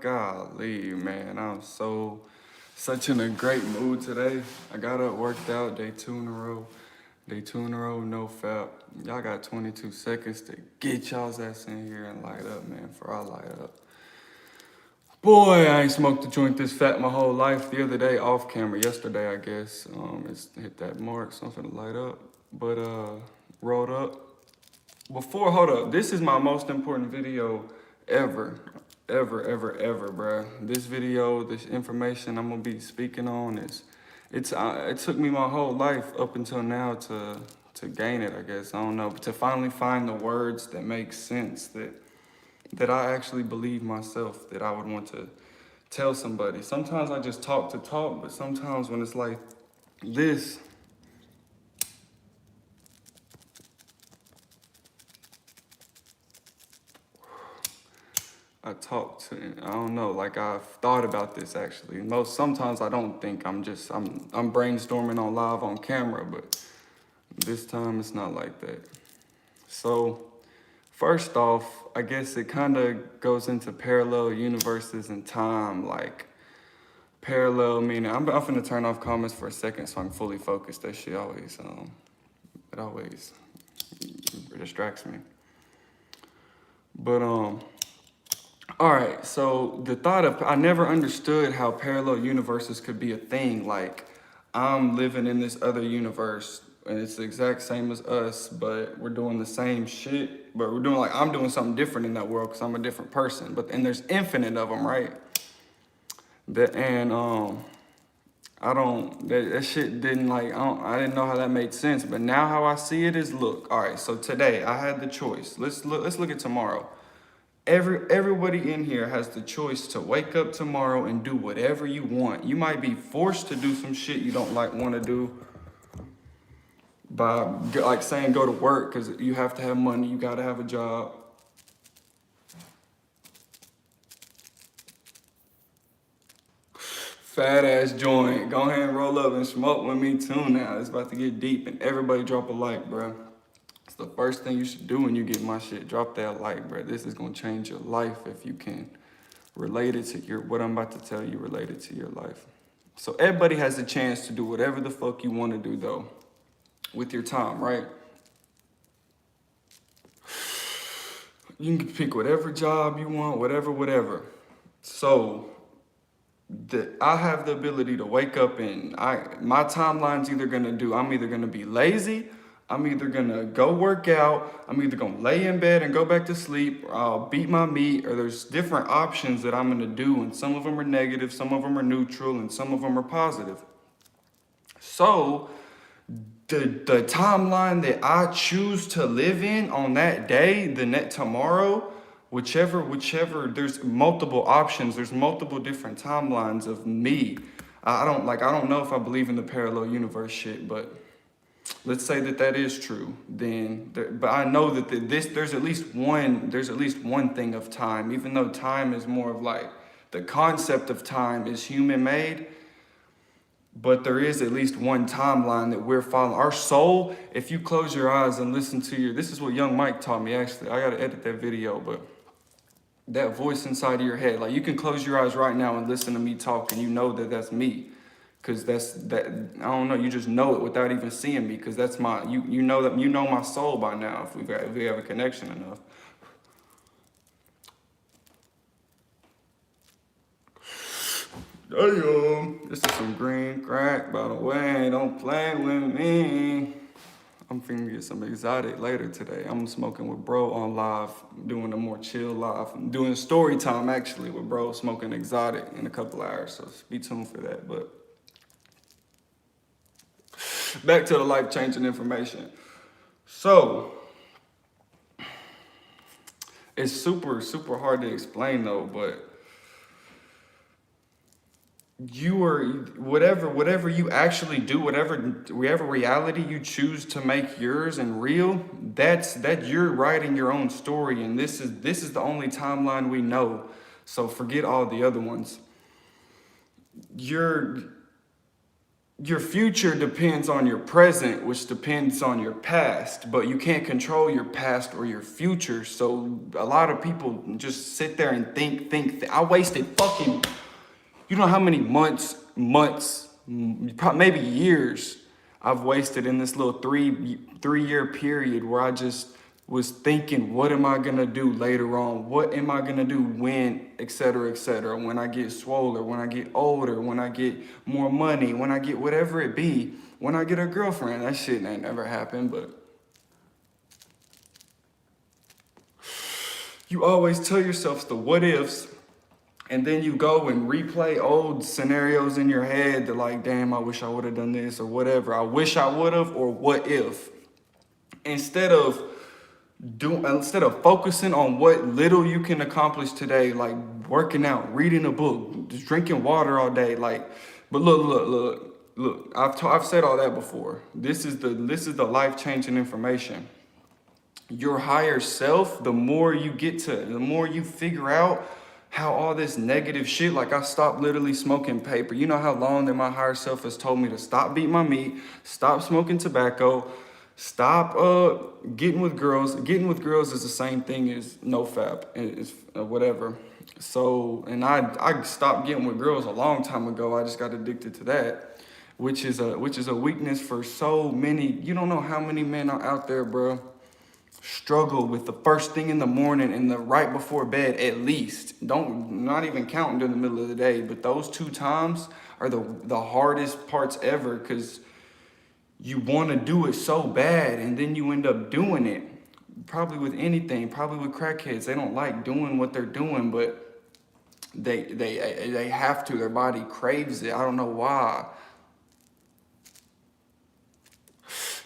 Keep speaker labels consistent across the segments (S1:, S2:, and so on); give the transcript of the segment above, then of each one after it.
S1: Golly, man, such in a great mood today. I got up, worked out, day two in a row. Day two in a row, no fap. Y'all got 22 seconds to get y'all's ass in here and light up, man, for I light up. Boy, I ain't smoked a joint this fat my whole life. The other day, off camera, yesterday, I guess. It's hit that mark, something to light up. But, rolled up. Hold up. This is my most important video ever, ever, bruh. This video, this information I'm gonna be speaking on it took me my whole life up until now to gain it, I guess. I don't know, but to finally find the words that make sense, that I actually believe myself, that I would want to tell somebody. Sometimes I just talk to talk, but sometimes when it's like this, I don't know, like I've thought about this actually. Sometimes I don't think, I'm brainstorming on live on camera, but this time it's not like that. So first off, I guess it kind of goes into parallel universes and time, like parallel meaning, I'm finna turn off comments for a second so I'm fully focused. That shit always, it always distracts me. But, all right, so the thought of, I never understood how parallel universes could be a thing. Like, I'm living in this other universe and it's the exact same as us, but we're doing the same shit, but we're doing like, I'm doing something different in that world because I'm a different person. And there's infinite of them, right? That shit didn't like, I didn't know how that made sense, but now how I see it is, look, all right, so today I had the choice. Let's look at tomorrow. Everybody in here has the choice to wake up tomorrow and do whatever you want. You might be forced to do some shit you don't want to do by like saying go to work because you have to have money, you got to have a job. Fat ass joint. Go ahead and roll up and smoke with me too now. It's about to get deep and everybody drop a like, bro. It's the first thing you should do when you get my shit. Drop that like, bro. This is gonna change your life if you can relate it to what I'm about to tell you related to your life. So everybody has a chance to do whatever the fuck you want to do though, with your time, right? You can pick whatever job you want, whatever. So I have the ability to wake up and my timeline's I'm either gonna be lazy, I'm either gonna go work out, I'm either gonna lay in bed and go back to sleep, or I'll beat my meat, or there's different options that I'm gonna do, and some of them are negative, some of them are neutral, and some of them are positive. So the timeline that I choose to live in on that day, tomorrow, whichever, there's multiple options, there's multiple different timelines of me. I don't know if I believe in the parallel universe shit, but let's say that is true, but I know that there's at least one thing of time, even though time is more of like, the concept of time is human made, but there is at least one timeline that we're following. Our soul, if you close your eyes and listen to this is what Young Mike taught me actually, I gotta edit that video, but that voice inside of your head, like you can close your eyes right now and listen to me talk and you know that that's me. Cause I don't know, you just know it without even seeing me, cause that's you know my soul by now if we have a connection enough. Damn, this is some green crack, by the way, don't play with me. I'm finna get some exotic later today. I'm smoking with bro on live, doing a more chill live. I'm doing story time actually with bro, smoking exotic in a couple hours, so be tuned for that, but. Back to the life-changing information. So, it's super, super hard to explain though, but whatever you actually do, whatever reality you choose to make yours and real, that you're writing your own story, and this is the only timeline we know. So forget all the other ones. your future depends on your present, which depends on your past, but you can't control your past or your future. So a lot of people just sit there and think. I wasted fucking, you know how many months, maybe years I've wasted in this little three-year period where I just was thinking, what am I gonna do later on? What am I gonna do when, et cetera, when I get swoller, when I get older, when I get more money, when I get whatever it be, when I get a girlfriend. That shit ain't never happened, but you always tell yourself the what ifs, and then you go and replay old scenarios in your head that like, damn, I wish I would have done this or whatever. I wish I would have, or what if. Instead of focusing on what little you can accomplish today, like working out, reading a book, just drinking water all day, like, but look, I've said all that before. This is the life-changing information. Your higher self, the more you figure out how all this negative shit, like I stopped literally smoking paper. You know how long that my higher self has told me to stop beating my meat, stop smoking tobacco, stop getting with girls. Getting with girls is the same thing as nofap, it's whatever. So, and I stopped getting with girls a long time ago. I just got addicted to that, which is a weakness for so many. You don't know how many men are out there, bro, struggle with the first thing in the morning and the right before bed, at least. Not even counting during the middle of the day, but those 2 times are the hardest parts ever, because you want to do it so bad and then you end up doing it. Probably with anything, probably with crackheads. They don't like doing what they're doing, but they have to. Their body craves it. I don't know why.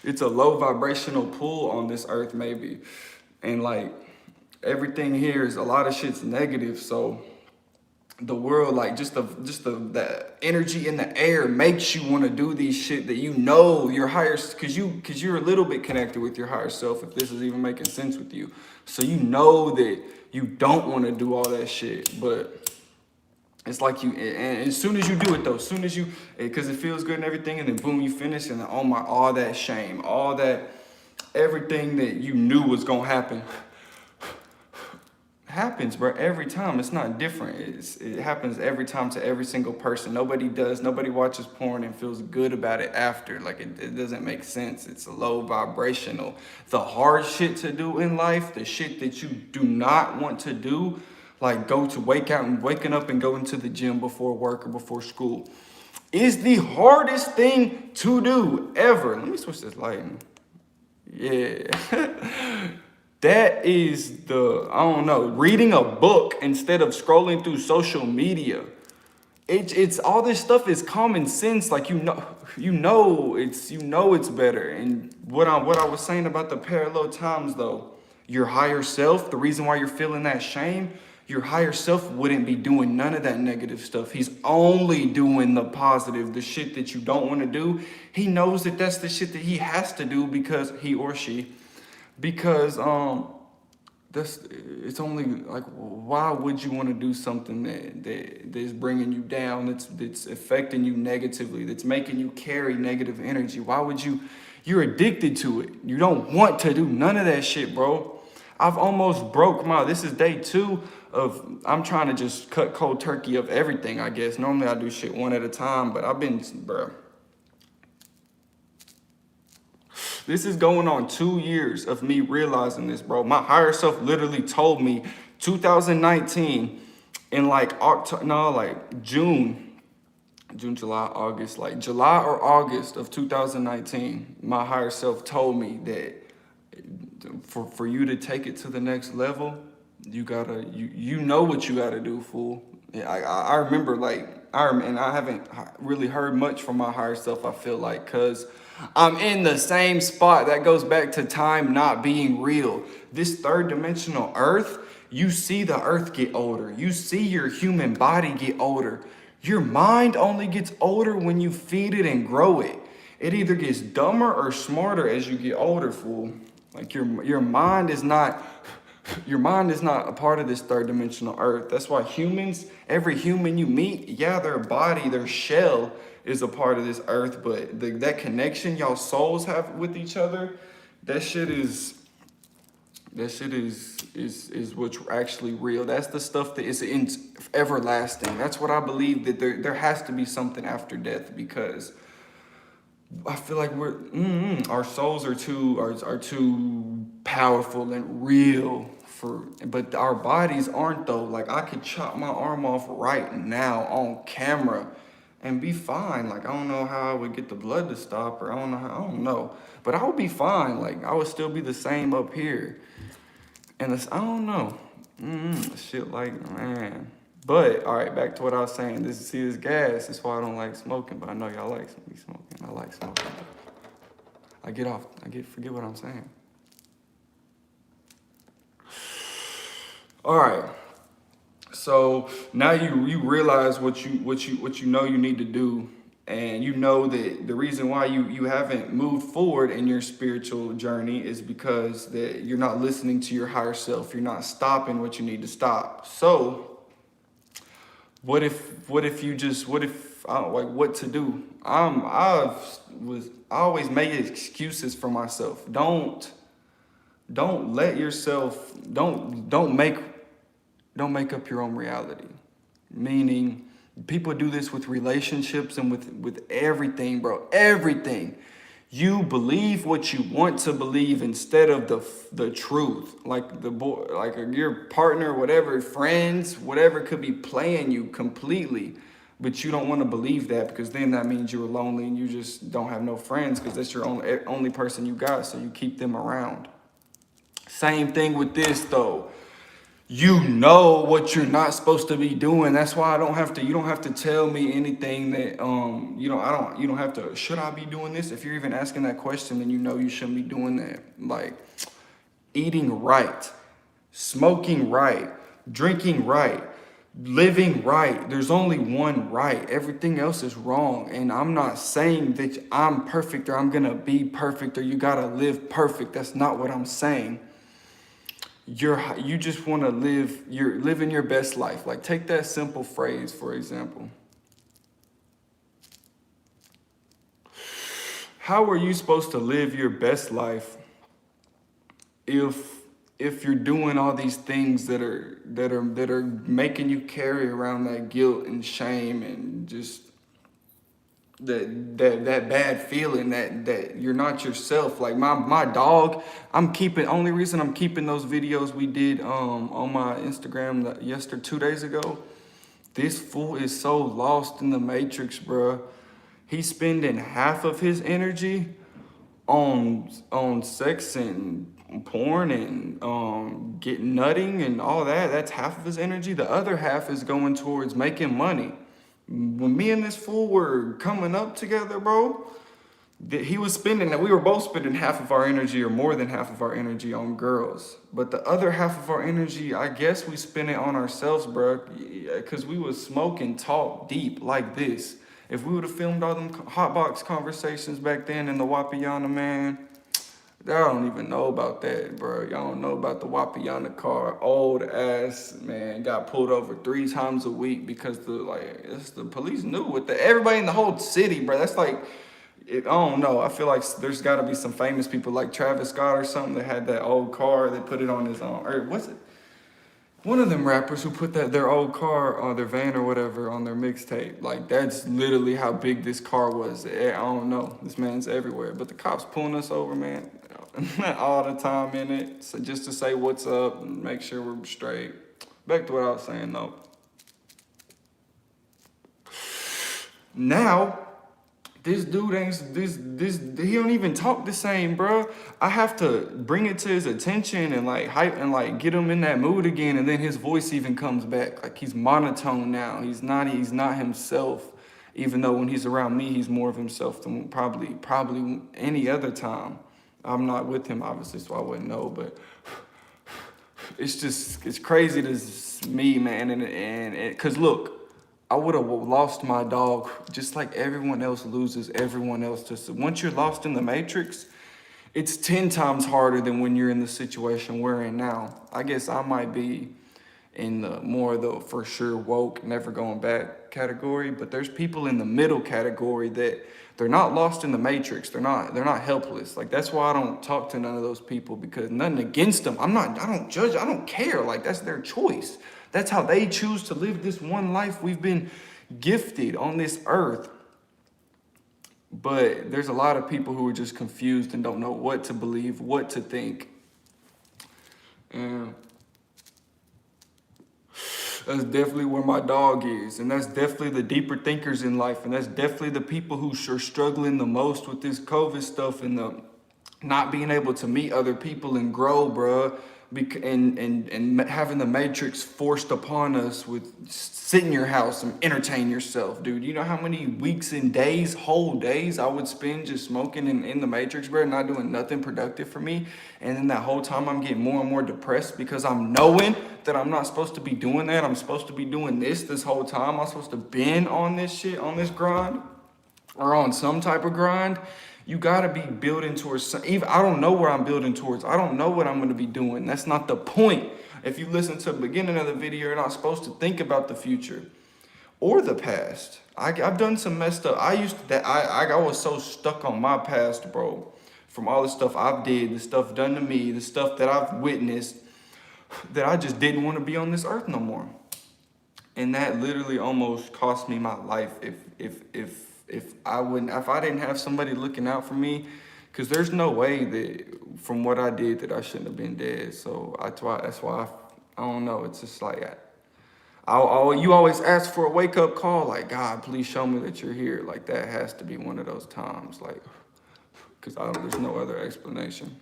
S1: It's a low vibrational pull on this earth, maybe. And like everything here is, a lot of shit's negative. So the world, like just the energy in the air makes you want to do these shit that you know your higher, because you're a little bit connected with your higher self, if this is even making sense with you. So you know that you don't want to do all that shit, but it's like and as soon as you do it though, as soon as you, because it feels good and everything, and then boom, you finish, and then, oh my, all that shame, all that, everything that you knew was gonna happen, happens, bro, every time. It's not different. It happens every time to every single person. Nobody watches porn and feels good about it after. Like it doesn't make sense. It's a low vibrational. The hard shit to do in life, the shit that you do not want to do, like waking up and going to the gym before work or before school, is the hardest thing to do ever. Let me switch this lighting. Yeah. That is reading a book instead of scrolling through social media. It's all this stuff is common sense. Like you know it's better. And what I was saying about the parallel times though, your higher self, the reason why you're feeling that shame, your higher self wouldn't be doing none of that negative stuff. He's only doing the positive, the shit that you don't want to do. He knows that that's the shit that he has to do, because he or she, because it's only like, why would you want to do something that is bringing you down, that's affecting you negatively, that's making you carry negative energy? Why would you're addicted to it. You don't want to do none of that shit, bro. I've almost broke this is day 2 of, I'm trying to just cut cold turkey of everything, I guess. Normally I do shit one at a time, but this is going on 2 years of me realizing this, bro. My higher self literally told me 2019 in June, July, August, like July or August of 2019, my higher self told me that for you to take it to the next level, you gotta, you know what you gotta do, fool. Yeah, I remember, and I haven't really heard much from my higher self, I feel like, because I'm in the same spot. That goes back to time not being real. This 3rd dimensional earth, you see the earth get older. You see your human body get older. Your mind only gets older when you feed it and grow it. It either gets dumber or smarter as you get older, fool. Like your mind is not Your mind is not a part of this third dimensional earth. That's why humans, every human you meet, yeah, their body, their shell is a part of this earth, but that connection y'all souls have with each other, that shit is what's actually real. That's the stuff that is everlasting. That's what I believe, that there has to be something after death, because I feel like our souls are too powerful and real but our bodies aren't though. Like I could chop my arm off right now on camera and be fine. Like I don't know how I would get the blood to stop, or I don't know, but I would be fine. Like I would still be the same up here, and I don't know, shit. Like man. But all right, back to what I was saying. This gas. That's why I don't like smoking. But I know y'all like me smoking. I like smoking. Forget what I'm saying. All right. So now you realize what you know you need to do, and you know that the reason why you haven't moved forward in your spiritual journey is because that you're not listening to your higher self. You're not stopping what you need to stop. So what to do? I always made excuses for myself. Don't let yourself don't make up your own reality. Meaning, people do this with relationships and with everything, bro. Everything. You believe what you want to believe instead of the truth. Like your partner, whatever, friends, whatever could be playing you completely, but you don't want to believe that, because then that means you're lonely and you just don't have no friends, because that's your only person you got, so you keep them around. Same thing with this though. You know what you're not supposed to be doing. That's why you don't have to tell me anything that you don't have to, should I be doing this? If you're even asking that question, then you know you shouldn't be doing that. Like eating right, smoking right, drinking right, living right. There's only one right. Everything else is wrong. And I'm not saying that I'm perfect or I'm gonna be perfect or you gotta live perfect. That's not what I'm saying. You just want to you're living your best life. Like take that simple phrase, for example. How are you supposed to live your best life if you're doing all these things that are making you carry around that guilt and shame and just that bad feeling that you're not yourself? Like my dog, only reason I'm keeping those videos we did on my Instagram 2 days ago. This fool is so lost in the matrix, bruh. He's spending half of his energy on sex and porn and getting nutting and all that. That's half of his energy. The other half is going towards making money. When me and this fool were coming up together, bro, we were both spending half of our energy or more than half of our energy on girls. But the other half of our energy, I guess we spent it on ourselves, bro, because we was smoking talk deep like this. If we would have filmed all them hotbox conversations back then in the Wapiana, man, y'all don't even know about that, bro. Y'all don't know about the Wapiana car. Old ass, man, got pulled over 3 times a week because the police knew what everybody in the whole city, bro. That's like, I don't know. I feel like there's got to be some famous people like Travis Scott or something that had that old car. They put it on his own, or what's it? One of them rappers who put their old car on their van or whatever on their mixtape. Like that's literally how big this car was. I don't know. This man's everywhere. But the cops pulling us over, man, all the time in it. So just to say what's up and make sure we're straight. Back to what I was saying though. Now, this dude he don't even talk the same, bro. I have to bring it to his attention and like hype and like get him in that mood again, and then his voice even comes back. Like he's monotone now. He's not himself. Even though when he's around me, he's more of himself than probably any other time. I'm not with him, obviously, so I wouldn't know, but it's crazy to me, man, and cause look, I would have lost my dog just like everyone else loses everyone else. Once you're lost in the matrix, it's 10 times harder than when you're in the situation we're in now. I guess I might be in the more the for sure woke, never going back category, but there's people in the middle category that they're not lost in the matrix. They're not helpless. Like that's why I don't talk to none of those people, because nothing against them. I don't judge. I don't care. Like that's their choice. That's how they choose to live this one life we've been gifted on this earth. But there's a lot of people who are just confused and don't know what to believe, what to think. And that's definitely where my dog is. And that's definitely the deeper thinkers in life. And that's definitely the people who are struggling the most with this COVID stuff and the not being able to meet other people and grow, bruh. And having the matrix forced upon us with sit in your house and entertain yourself, dude. You know how many weeks and days, whole days I would spend just smoking in the matrix, bro, not doing nothing productive for me. And then that whole time I'm getting more and more depressed because I'm knowing that I'm not supposed to be doing that. I'm supposed to be doing this whole time. I'm supposed to been on this shit, on this grind, or on some type of grind. You gotta be building towards, even I don't know where I'm building towards. I don't know what I'm gonna be doing. That's not the point. If you listen to the beginning of the video, you're not supposed to think about the future or the past. I've done some messed up. I was so stuck on my past, bro. From all the stuff I've did, the stuff done to me, the stuff that I've witnessed, that I just didn't want to be on this earth no more. And that literally almost cost me my life if I didn't have somebody looking out for me, because there's no way that from what I did that I shouldn't have been dead. So that's why I don't know. It's just like you always ask for a wake up call, like, God, please show me that you're here. Like that has to be one of those times, like, because there's no other explanation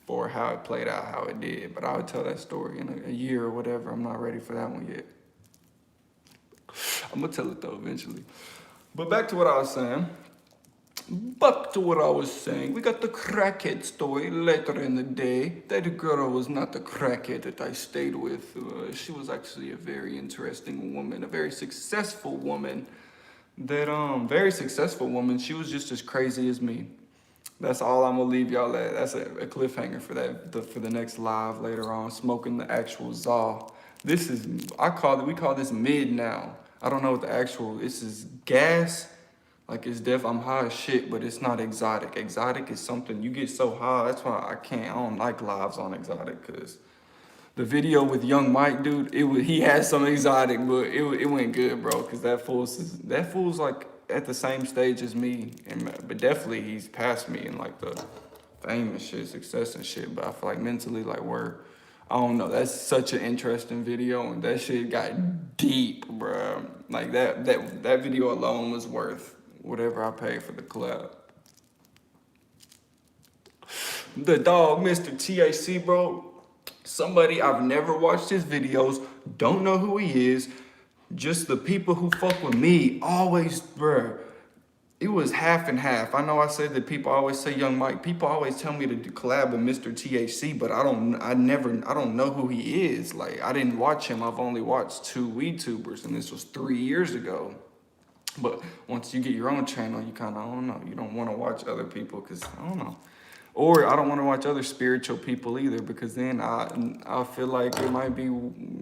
S1: for how it played out, how it did. But I would tell that story in a year or whatever. I'm not ready for that one yet. I'm gonna tell it though eventually. But back to what I was saying. We got the crackhead story later in the day. That girl was not the crackhead that I stayed with. She was actually a very interesting woman, a very successful woman. Very successful woman. She was just as crazy as me. That's all I'm gonna leave y'all at. That's a cliffhanger for for the next live later on. Smoking the actual Zaw. We call this mid now. I don't know what this is gas. Like it's I'm high as shit, but it's not exotic. Exotic is something you get so high. That's why I don't like lives on exotic, cause the video with Young Mike, dude, he had some exotic, but it went good, bro. Cause that fool's like at the same stage as me, but definitely he's past me in like the fame and shit, success and shit. But I feel like mentally, like I don't know. That's such an interesting video, and that shit got deep, bro. Like that video alone was worth whatever I paid for the collab. The dog, Mr. TAC, bro. Somebody I've never watched his videos, don't know who he is. Just the people who fuck with me always, bro. It was half and half. I know I said that people always say Young Mike. People always tell me to collab with Mr. THC, but I don't know who he is. Like, I didn't watch him. I've only watched 2 WeedTubers, and this was 3 years ago. But once you get your own channel, you kind of, I don't know, you don't want to watch other people because, I don't know. Or I don't want to watch other spiritual people either, because then I feel like it might be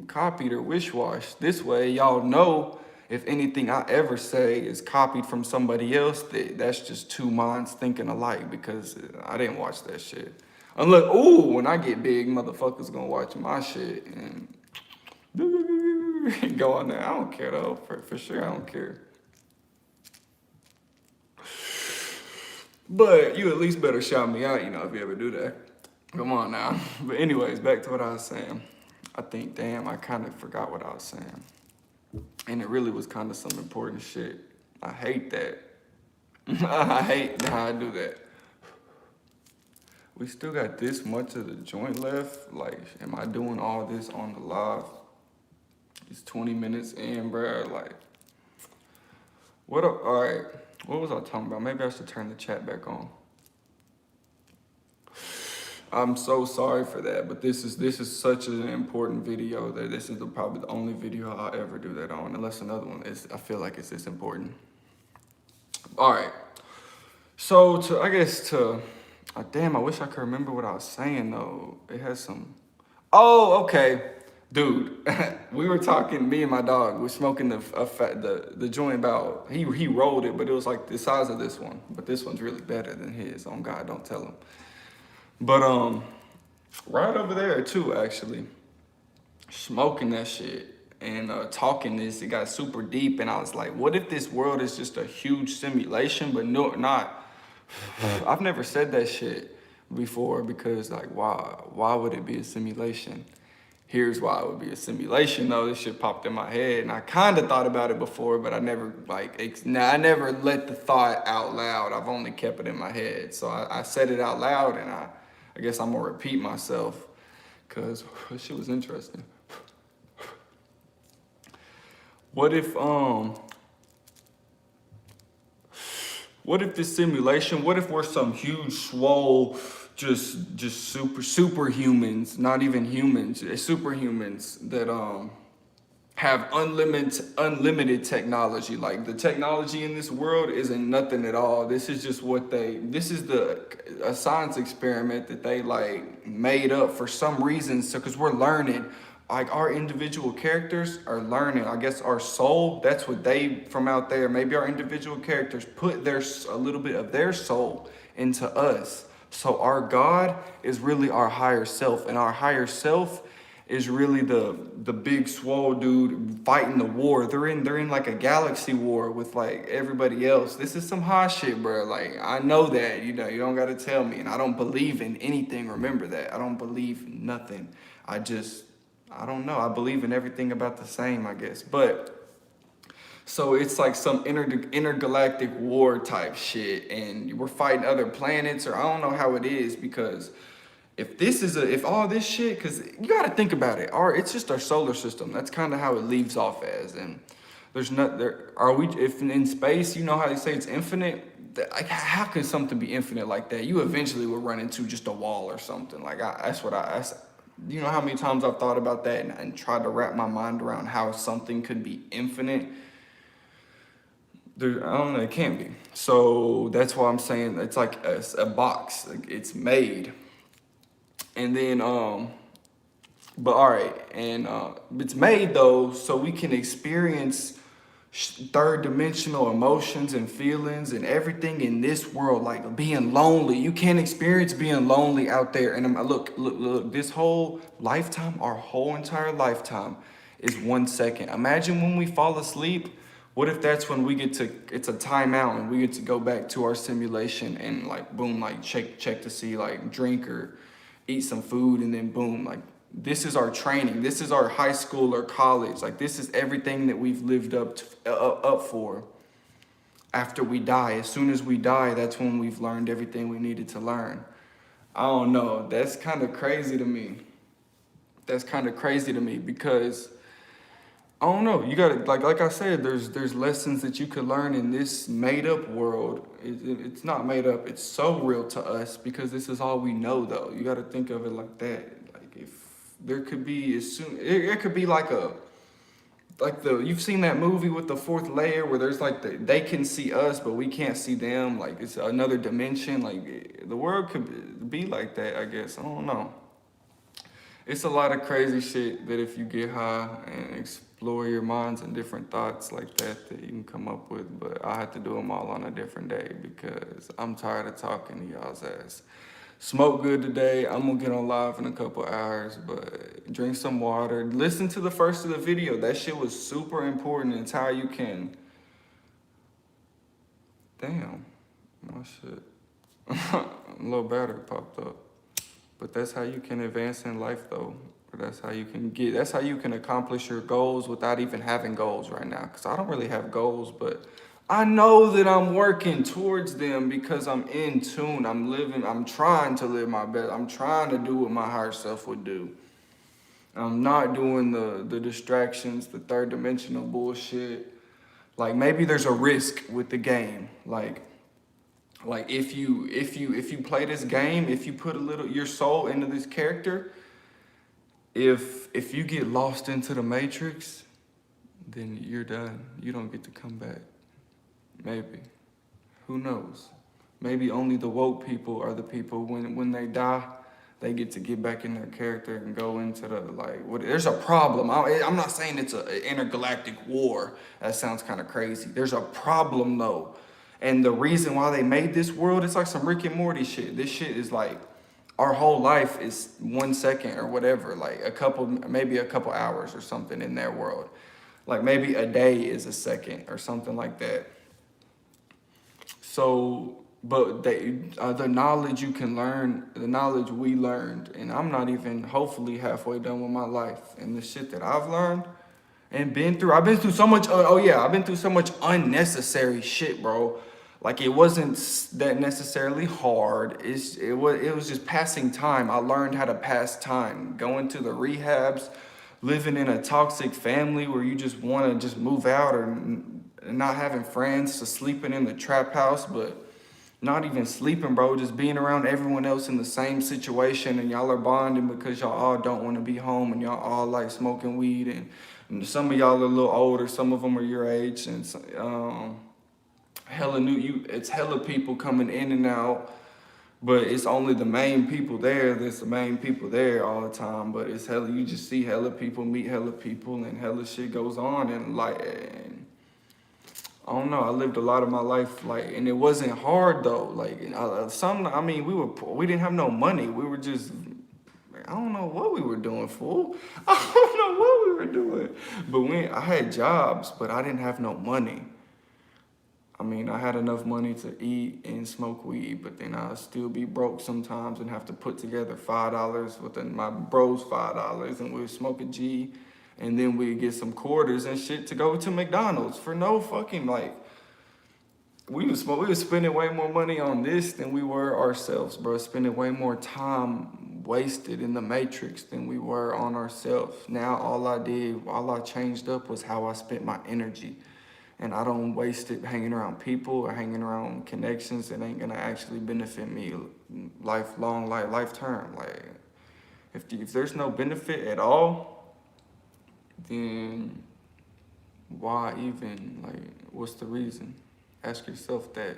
S1: copied or wish-washed. This way, y'all know if anything I ever say is copied from somebody else, that's just 2 minds thinking alike, because I didn't watch that shit. Unless, when I get big, motherfuckers gonna watch my shit and go on there. I don't care though, for sure I don't care. But you at least better shout me out, if you ever do that. Come on now. But anyways, back to what I was saying. I think, damn, I kind of forgot what I was saying. And it really was kind of some important shit. I hate that. I hate how I do that. We still got this much of the joint left. Like, am I doing all this on the live? It's 20 minutes in, bro. Like, what up? All right. What was I talking about? Maybe I should turn the chat back on. I'm so sorry for that, but this is such an important video that this is probably the only video I'll ever do that on, unless another one is. I feel like it's this important. All right. So to Damn, I wish I could remember what I was saying though. It has some. Oh, okay, dude. We were talking. Me and my dog were smoking the joint about. He rolled it, but it was like the size of this one. But this one's really better than his. On God, don't tell him. But right over there too, actually, smoking that shit and talking this. It got super deep, and I was like, what if this world is just a huge simulation? But no, not. I've never said that shit before because like why would it be a simulation? Here's why it would be a simulation though. This shit popped in my head and I kind of thought about it before, but I never I never let the thought out loud. I've only kept it in my head. So I said it out loud and I guess I'm gonna repeat myself because this shit was interesting. What if what if this simulation, what if we're some huge, swole, just superhumans, not even humans, superhumans that have unlimited technology. Like the technology in this world isn't nothing at all. This is just this is a science experiment that they like made up for some reason. So, cause we're learning, like our individual characters are learning. I guess our soul, that's what they from out there, maybe our individual characters put a little bit of their soul into us. So our God is really our higher self, and our higher self is really the big swole dude fighting the war. They're in like a galaxy war with like everybody else. This is some hot shit, bro. Like I know that, you don't gotta tell me. And I don't believe in anything. Remember that. I don't believe in nothing. I don't know. I believe in everything about the same, I guess. But so it's like some intergalactic war type shit, and we're fighting other planets, or I don't know how it is because if all this shit, because you got to think about it, it's just our solar system. That's kind of how it leaves off as, and there's not there. Are we? If in space, you know how they say it's infinite. Like, how could something be infinite like that? You eventually will run into just a wall or something. Like you know how many times I've thought about that and tried to wrap my mind around how something could be infinite. I don't know, it can't be. So that's why I'm saying it's like a box. Like it's made. And then, but all right, and it's made though so we can experience third dimensional emotions and feelings and everything in this world, like being lonely. You can't experience being lonely out there. And look, this whole lifetime, our whole entire lifetime is 1 second. Imagine when we fall asleep. What if that's when it's a timeout and we get to go back to our simulation and like, boom, like check to see, like drink or eat some food, and then boom, like this is our training. This is our high school or college. Like this is everything that we've lived up for. After we die, as soon as we die, that's when we've learned everything we needed to learn. I don't know. That's kind of crazy to me. Because I don't know. You gotta like I said. There's lessons that you could learn in this made up world. It's not made up. It's so real to us because this is all we know. Though you got to think of it like that. Like if there could be it could be like you've seen that movie with the fourth layer where there's like they can see us but we can't see them. Like it's another dimension. Like the world could be like that. I guess I don't know. It's a lot of crazy shit that if you get high and explore your minds and different thoughts like that you can come up with, but I have to do them all on a different day because I'm tired of talking to y'all's ass. Smoke good today. I'm gonna get on live in a couple hours, but drink some water. Listen to the first of the video. That shit was super important. It's how you can... Damn, my shit. A little battery popped up. But that's how you can advance in life though. That's how you can accomplish your goals without even having goals right now. Cause I don't really have goals, but I know that I'm working towards them because I'm in tune. I'm trying to live my best. I'm trying to do what my higher self would do. I'm not doing the distractions, the third dimensional bullshit. Like maybe there's a risk with the game. Like if you play this game, if you put a little your soul into this character, if you get lost into the matrix, then you're done. You don't get to come back. Maybe. Who knows? maybe only the woke people are the people when they die, they get back in their character and go into the like. What? There's a problem. I'm not saying it's an intergalactic war. That sounds kind of crazy. There's a problem though, and the reason why they made this world, it's like some Rick and Morty shit. This shit is like our whole life is 1 second or whatever, like maybe a couple hours or something in their world. Like maybe a day is a second or something like that. So, but the knowledge you can learn, the knowledge we learned, and I'm not even hopefully halfway done with my life. And the shit that I've learned and been through, I've been through so much. Oh yeah, I've been through so much unnecessary shit, bro. Like it wasn't that necessarily hard. It was just passing time. I learned how to pass time. Going to the rehabs, living in a toxic family where you just want to just move out, or not having friends, to sleeping in the trap house, but not even sleeping, bro. Just being around everyone else in the same situation, and y'all are bonding because y'all all don't want to be home, and y'all all like smoking weed, and some of y'all are a little older, some of them are your age, and it's hella people coming in and out, but it's only the main people there. There's the main people there all the time, but it's hella, you just see hella people, meet hella people, and hella shit goes on, and like, and I don't know, I lived a lot of my life, like, and it wasn't hard though, like, I mean, we didn't have no money, we were just, I don't know what we were doing, fool. I don't know what we were doing, but I had jobs, but I didn't have no money. I mean, I had enough money to eat and smoke weed, but then I'd still be broke sometimes and have to put together $5 with my bros $5, and we'd smoke a G, and then we'd get some quarters and shit to go to McDonald's for no fucking, like, we was spending way more money on this than we were ourselves, bro. Spending way more time wasted in the matrix than we were on ourselves. Now all I changed up was how I spent my energy. And I don't waste it hanging around people or hanging around connections that ain't gonna actually benefit me lifelong, like life term. Like, if there's no benefit at all, then why even, like, what's the reason? Ask yourself that.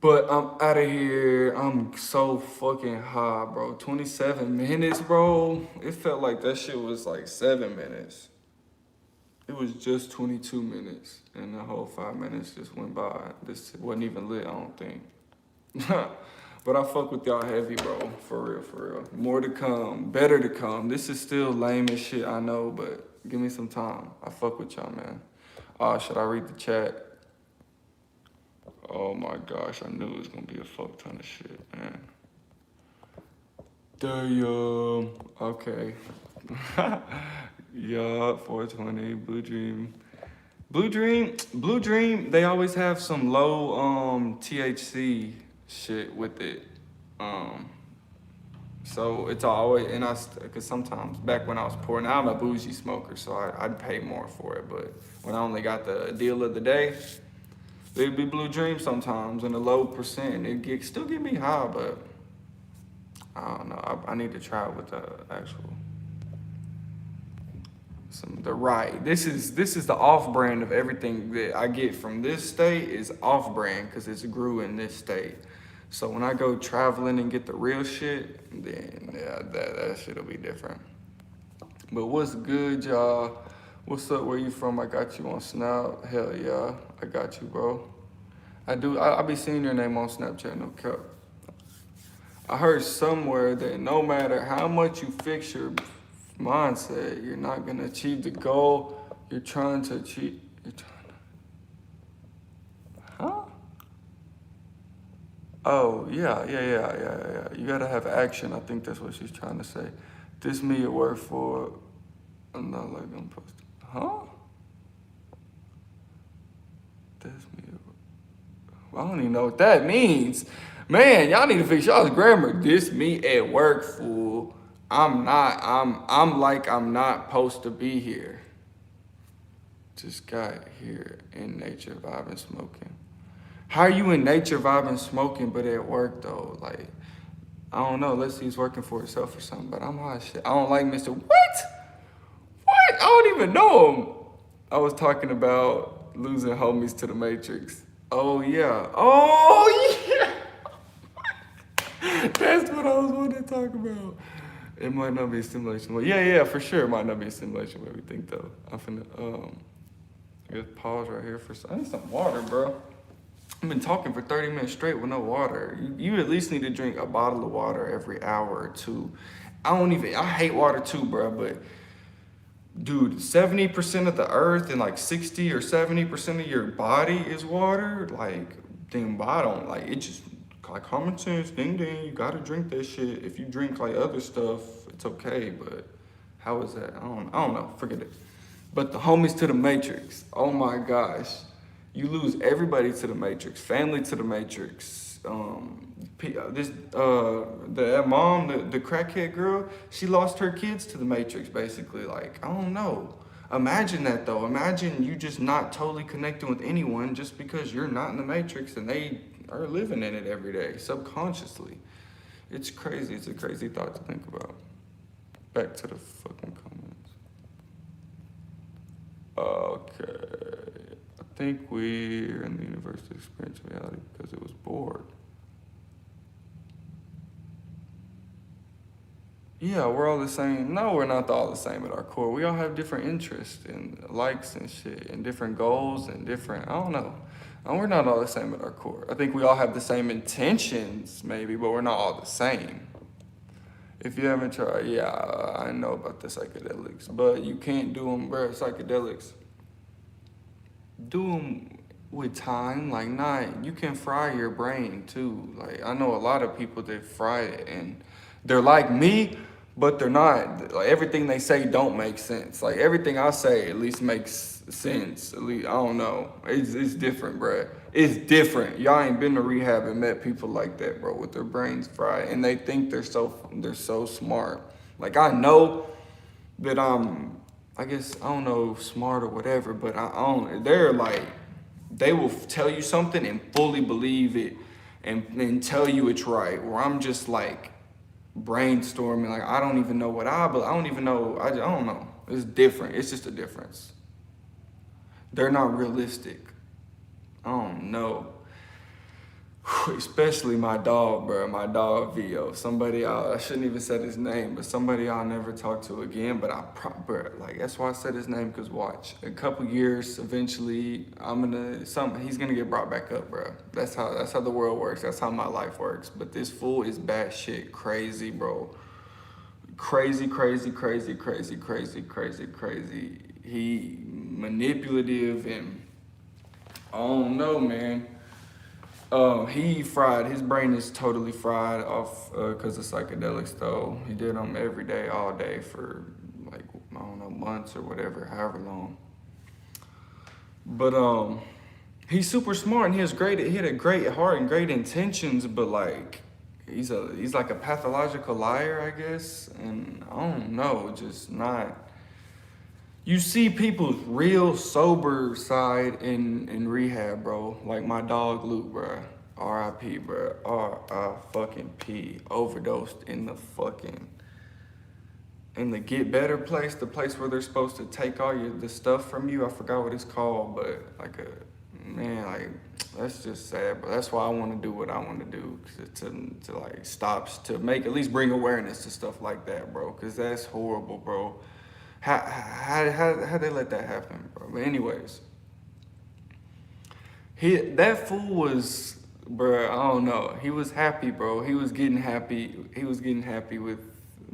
S1: But I'm out of here. I'm so fucking high, bro. 27 minutes, bro. It felt like that shit was like 7 minutes. It was just 22 minutes, and the whole 5 minutes just went by. This wasn't even lit, I don't think. But I fuck with y'all heavy, bro. For real, for real. More to come, better to come. This is still lame as shit, I know, but give me some time. I fuck with y'all, man. Should I read the chat? Oh my gosh, I knew it was gonna be a fuck ton of shit, man. Damn. Okay. Yeah, 420, Blue Dream, they always have some low THC shit with it. So it's always, and cause sometimes back when I was poor, now I'm a bougie smoker, so I'd pay more for it. But when I only got the deal of the day, it'd be Blue Dream sometimes, and a low percent. Still get me high, but I don't know. I need to try it with the actual. This is the off-brand of everything that I get from this state is off-brand because it's grew in this state. So when I go traveling and get the real shit, then yeah, that shit'll be different. But what's good, y'all? What's up? Where you from? I got you on Snap. Hell yeah, I got you, bro. I be seeing your name on Snapchat, no cap. I heard somewhere that no matter how much you fix your mindset, you're not gonna achieve the goal you're trying to achieve. Huh? Oh, yeah. You gotta have action. I think that's what she's trying to say. This me at work for, I'm not like I'm supposed to. Huh? This me at work. I don't even know what that means. Man, y'all need to fix y'all's grammar. This me at work, fool. I'm like I'm not supposed to be here. Just got here in nature vibing smoking. How are you in nature vibing smoking but at work though? Like, I don't know, let's see he's working for himself or something, but I'm hot shit. I don't like Mr. What? I don't even know him. I was talking about losing homies to the Matrix. Oh yeah. Oh yeah. That's what I was wanting to talk about. It might not be a simulation. Well, yeah, for sure. It might not be a simulation what we think though. I'm finna just pause right here for I need some water, bro. I've been talking for 30 minutes straight with no water. You at least need to drink a bottle of water every hour or two. I hate water too, bro, but dude, 70% of the earth and like 60 or 70% of your body is water. Like, damn, I don't like it. Just like common sense, ding ding. You gotta drink that shit. If you drink like other stuff, it's okay. But how is that? I don't know. Forget it. But the homies to the Matrix. Oh my gosh, you lose everybody to the Matrix. Family to the Matrix. The mom, the crackhead girl, she lost her kids to the Matrix, basically. Like, I don't know. Imagine that though. Imagine you just not totally connecting with anyone just because you're not in the Matrix and they are living in it every day subconsciously. It's crazy. It's a crazy thought to think about. Back to the fucking comments. Okay. I think we're in the universe to experience reality because it was bored. Yeah, we're all the same. No, we're not all the same at our core. We all have different interests and likes and shit and different goals and different, I don't know. And we're not all the same at our core. I think we all have the same intentions, maybe, but we're not all the same. If you haven't tried, yeah, I know about the psychedelics, but you can't do them, bro. Psychedelics, do them with time, like not. You can fry your brain too. Like I know a lot of people that fry it, and they're like me, but they're not. Like everything they say don't make sense. Like everything I say at least makes sense. At least I don't know. It's different, bro. It's different. Y'all ain't been to rehab and met people like that, bro, with their brains fried, and they think they're so smart. Like I know that I guess I don't know smart or whatever, but I don't. They're like they will tell you something and fully believe it and tell you it's right. Where I'm just like brainstorming, like I don't even know but I don't even know. I don't know. It's different. It's just a difference. They're not realistic. I don't know. Especially my dog, bro. My dog Vio. Somebody I shouldn't even said his name, but somebody I'll never talk to again. But bro, like that's why I said his name. Cause watch, a couple years, eventually, he's gonna get brought back up, bro. That's how the world works. That's how my life works. But this fool is batshit crazy, bro. Crazy, crazy, crazy, crazy, crazy, crazy, crazy. He manipulative and I don't know, man. He fried. His brain is totally fried off because of psychedelics. Though he did them every day, all day for like I don't know months or whatever, however long. But he's super smart and he had a great heart and great intentions. But like he's like a pathological liar, I guess. And I don't know, just not. You see people's real sober side in rehab, bro. Like my dog Luke, bro. R.I.P., bro. R.I.P. Overdosed in the get better place, the place where they're supposed to take all the stuff from you. I forgot what it's called, but like like that's just sad. But that's why I want to do what I want to do to like to make at least bring awareness to stuff like that, bro. Cause that's horrible, bro. How they let that happen, bro? But anyways, that fool was, bro. I don't know. He was happy, bro. He was getting happy. He was getting happy with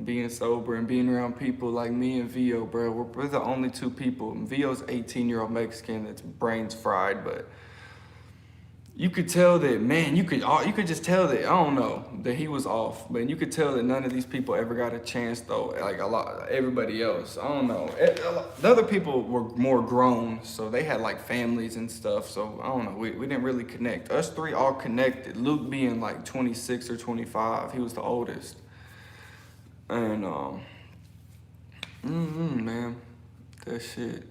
S1: being sober and being around people like me and Vio, bro. We're the only two people. Vio's 18-year-old Mexican that's brains fried, but you could tell that, man, you could just tell that, I don't know, that he was off. But you could tell that none of these people ever got a chance though, like everybody else. I don't know. The other people were more grown, so they had like families and stuff. So I don't know, we didn't really connect. Us three all connected. Luke being like 26 or 25, he was the oldest. And man, that shit.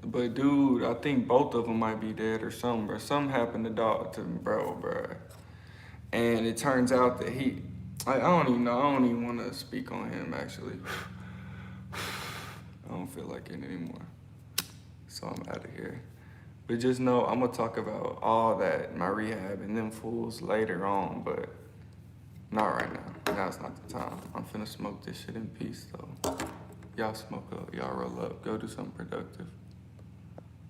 S1: But dude, I think both of them might be dead or something, bro. Something happened to bro. And it turns out that I don't even know. I don't even want to speak on him, actually. I don't feel like it anymore. So I'm out of here. But just know I'm gonna talk about all that, my rehab and them fools later on, but not right now. Now's not the time. I'm finna smoke this shit in peace though. Y'all smoke up, y'all roll up, go do something productive.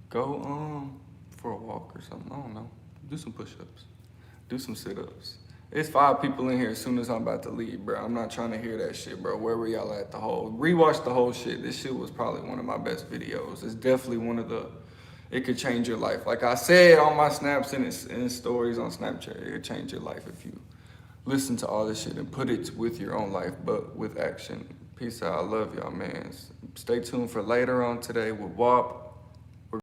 S1: Go for a walk or something. I don't know. Do some push-ups. Do some sit-ups. It's 5 people in here as soon as I'm about to leave, bro. I'm not trying to hear that shit, bro. Where were y'all at the whole? Rewatch the whole shit. This shit was probably one of my best videos. It's definitely one of the, it could change your life. Like I said on my snaps and stories on Snapchat, it could change your life if you listen to all this shit and put it with your own life, but with action. Peace out. I love y'all, man. Stay tuned for later on today with WAP.